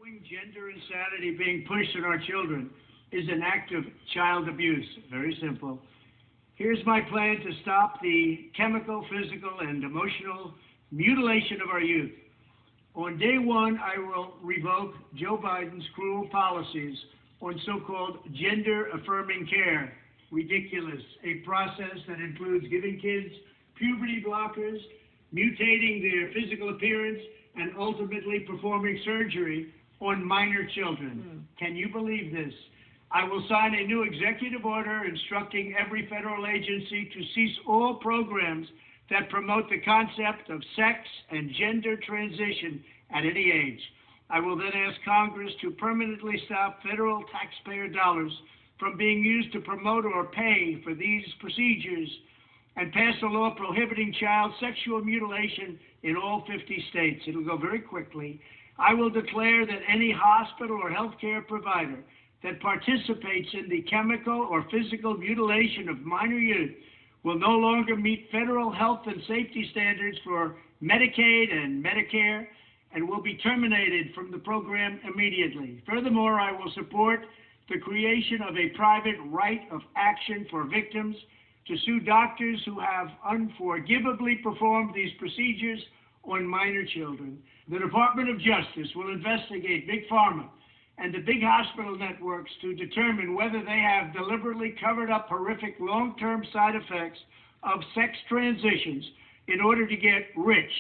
Gender insanity being pushed on our children is an act of child abuse. Very simple. Here's my plan to stop the chemical, physical, and emotional mutilation of our youth. On day one, I will revoke Joe Biden's cruel policies on so-called gender-affirming care. Ridiculous. A process that includes giving kids puberty blockers, mutating their physical appearance, and ultimately performing surgery on minor children. Can you believe this? I will sign a new executive order instructing every federal agency to cease all programs that promote the concept of sex and gender transition at any age. I will then ask Congress to permanently stop federal taxpayer dollars from being used to promote or pay for these procedures and pass a law prohibiting child sexual mutilation in all 50 states. It'll go very quickly. I will declare that any hospital or healthcare provider that participates in the chemical or physical mutilation of minor youth will no longer meet federal health and safety standards for Medicaid and Medicare and will be terminated from the program immediately. Furthermore, I will support the creation of a private right of action for victims to sue doctors who have unforgivably performed these procedures on minor children. The Department of Justice will investigate Big Pharma and the big hospital networks to determine whether they have deliberately covered up horrific long-term side effects of sex transitions in order to get rich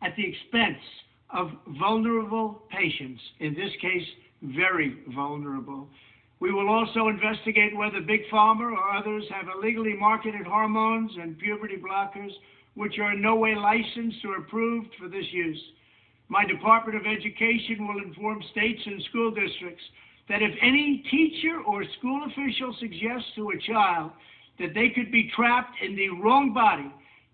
at the expense of vulnerable patients, in this case, very vulnerable. We will also investigate whether Big Pharma or others have illegally marketed hormones and puberty blockers which are in no way licensed or approved for this use. My Department of Education will inform states and school districts that if any teacher or school official suggests to a child that they could be trapped in the wrong body,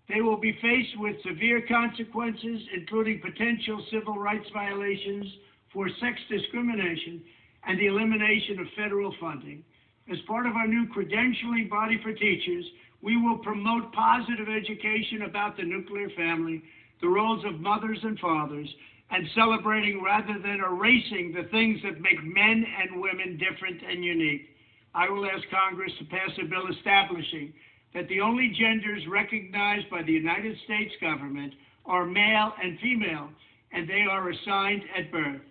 they will be faced with severe consequences, including potential civil rights violations for sex discrimination and the elimination of federal funding. As part of our new credentialing body for teachers, we will promote positive education about the nuclear family, the roles of mothers and fathers, and celebrating rather than erasing the things that make men and women different and unique. I will ask Congress to pass a bill establishing that the only genders recognized by the United States government are male and female, and they are assigned at birth.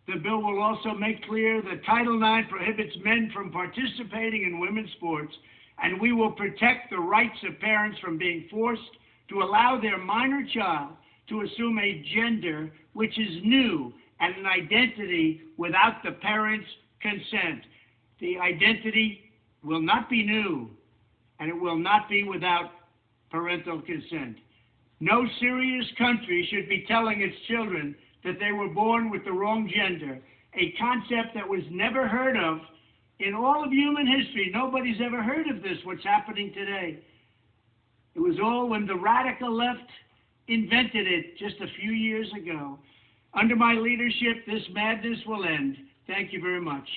The bill will also make clear that Title IX prohibits men from participating in women's sports, and we will protect the rights of parents from being forced to allow their minor child to assume a gender which is new and an identity without the parents' consent. The identity will not be new, and it will not be without parental consent. No serious country should be telling its children that they were born with the wrong gender, a concept that was never heard of in all of human history. Nobody's ever heard of this, what's happening today. It was all when the radical left invented it just a few years ago. Under my leadership, this madness will end. Thank you very much.